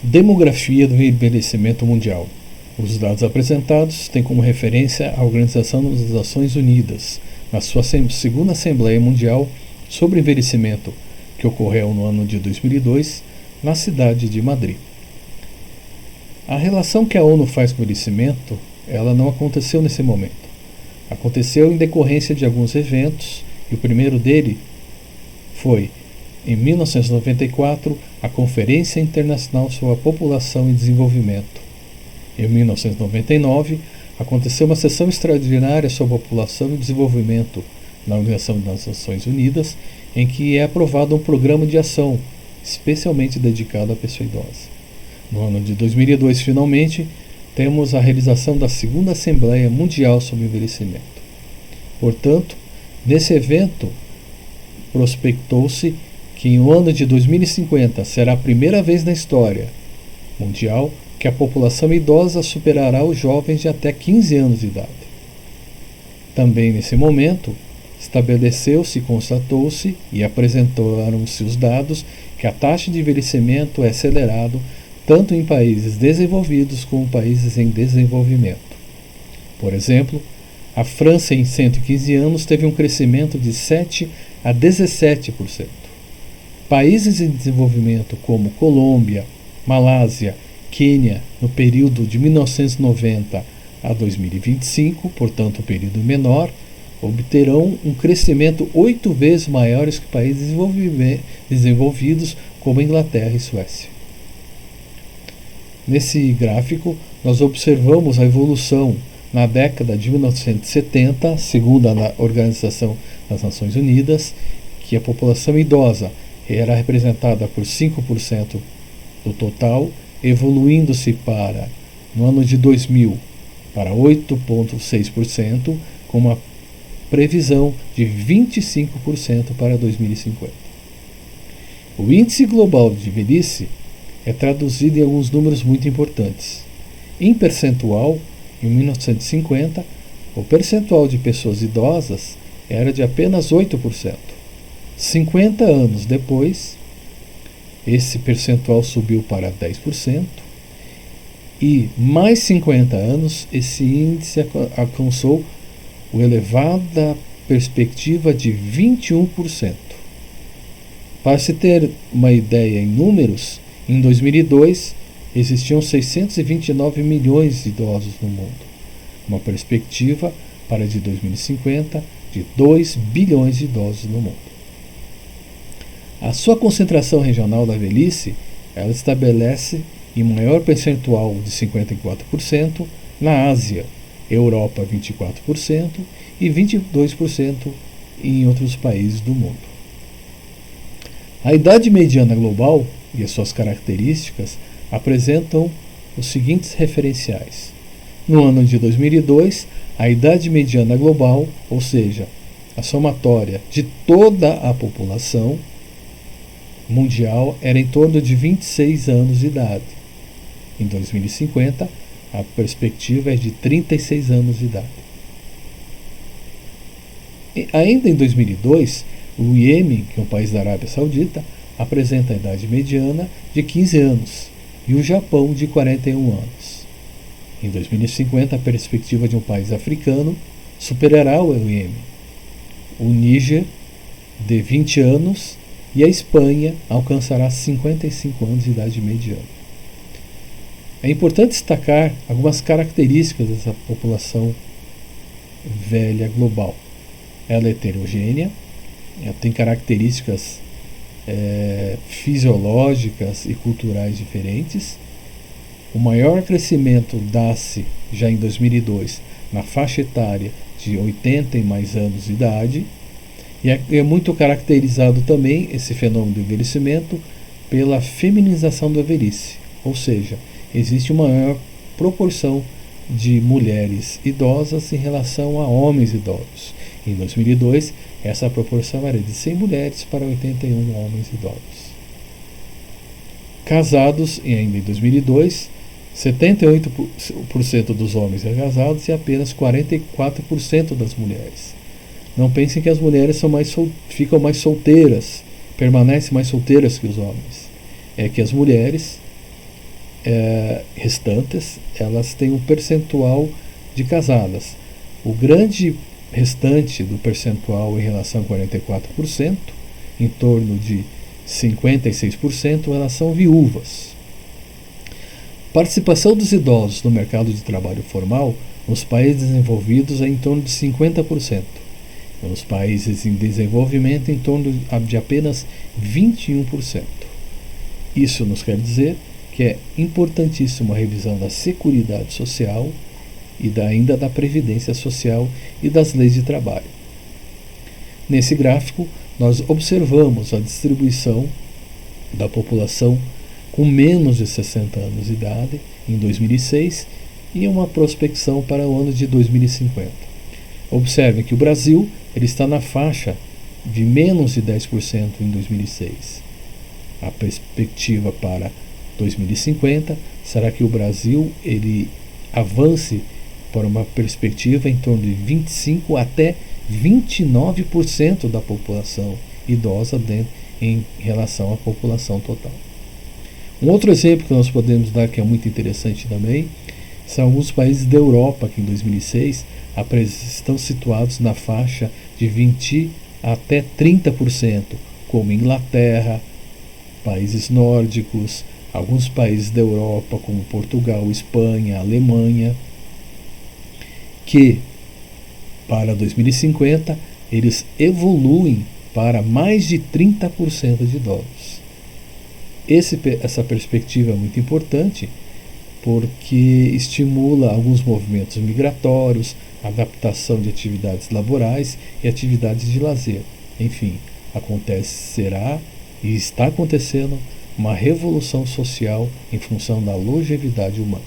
Demografia do envelhecimento mundial. Os dados apresentados têm como referência a Organização das Nações Unidas, na sua segunda Assembleia Mundial sobre Envelhecimento, que ocorreu no ano de 2002, na cidade de Madrid. A relação que a ONU faz com o envelhecimento, ela não aconteceu nesse momento. Aconteceu em decorrência de alguns eventos, e o primeiro dele foi, em 1994, a Conferência Internacional sobre a População e Desenvolvimento. Em 1999, aconteceu uma sessão extraordinária sobre a população e desenvolvimento na Organização das Nações Unidas, em que é aprovado um programa de ação especialmente dedicado à pessoa idosa. No ano de 2002, finalmente, temos a realização da segunda Assembleia Mundial sobre Envelhecimento. Portanto, nesse evento, prospectou-se que no ano de 2050 será a primeira vez na história mundial que a população idosa superará os jovens de até 15 anos de idade. Também nesse momento, estabeleceu-se, constatou-se e apresentaram-se os dados que a taxa de envelhecimento é acelerado tanto em países desenvolvidos como países em desenvolvimento. Por exemplo, a França em 115 anos teve um crescimento de 7 a 17%. Países em desenvolvimento como Colômbia, Malásia, Quênia, no período de 1990 a 2025, portanto um período menor, obterão um crescimento 8 vezes maior que países desenvolvidos como Inglaterra e Suécia. Nesse gráfico, nós observamos a evolução na década de 1970, segundo a Organização das Nações Unidas, que a população idosa era representada por 5% do total, evoluindo-se para, no ano de 2000, para 8,6%, com uma previsão de 25% para 2050. O Índice Global de Velhice é traduzido em alguns números muito importantes. Em percentual, em 1950, o percentual de pessoas idosas era de apenas 8%. 50 anos depois, esse percentual subiu para 10%, e mais 50 anos, esse índice alcançou a elevada perspectiva de 21%. Para se ter uma ideia em números, em 2002 existiam 629 milhões de idosos no mundo, uma perspectiva para de 2050 de 2 bilhões de idosos no mundo. A sua concentração regional da velhice, ela estabelece em maior percentual de 54% na Ásia, Europa 24% e 22% em outros países do mundo. A idade mediana global e as suas características apresentam os seguintes referenciais. No ano de 2002, a idade mediana global, ou seja, a somatória de toda a população mundial, era em torno de 26 anos de idade. Em 2050, a perspectiva é de 36 anos de idade. E ainda em 2002, o Iêmen, que é um país da Arábia Saudita, apresenta a idade mediana de 15 anos e o Japão de 41 anos. Em 2050, a perspectiva de um país africano superará o Iêmen, o Níger de 20 anos e a Espanha alcançará 55 anos de idade mediana. É importante destacar algumas características dessa população velha global. Ela é heterogênea, ela tem características fisiológicas e culturais diferentes. O maior crescimento dá-se já em 2002 na faixa etária de 80 e mais anos de idade, e é muito caracterizado também esse fenômeno do envelhecimento pela feminização da velhice, ou seja, existe uma maior proporção de mulheres idosas em relação a homens idosos. Em 2002, essa proporção era de 100 mulheres para 81 homens idosos. Casados, ainda em 2002, 78% dos homens eram casados e apenas 44% das mulheres. Não pensem que as mulheres ficam mais solteiras, permanecem mais solteiras que os homens. É que as mulheres restantes, elas têm um percentual de casadas. O grande restante do percentual em relação a 44%, em torno de 56%, elas são viúvas. Participação dos idosos no mercado de trabalho formal nos países desenvolvidos é em torno de 50%. Nos países em desenvolvimento, em torno de apenas 21%. Isso nos quer dizer que é importantíssima a revisão da Seguridade Social e ainda da Previdência Social e das leis de trabalho. Nesse gráfico, nós observamos a distribuição da população com menos de 60 anos de idade em 2006 e uma prospecção para o ano de 2050. Observe que o Brasil ele está na faixa de menos de 10% em 2006. A perspectiva para 2050 será que o Brasil ele avance para uma perspectiva em torno de 25% até 29% da população idosa em relação à população total. Um outro exemplo que nós podemos dar, que é muito interessante também, são alguns países da Europa que em 2006 estão situados na faixa de 20% até 30%, como Inglaterra, países nórdicos, alguns países da Europa, como Portugal, Espanha, Alemanha, que para 2050 eles evoluem para mais de 30% de idosos. Essa perspectiva é muito importante porque estimula alguns movimentos migratórios, adaptação de atividades laborais e atividades de lazer. Enfim, acontecerá e está acontecendo uma revolução social em função da longevidade humana.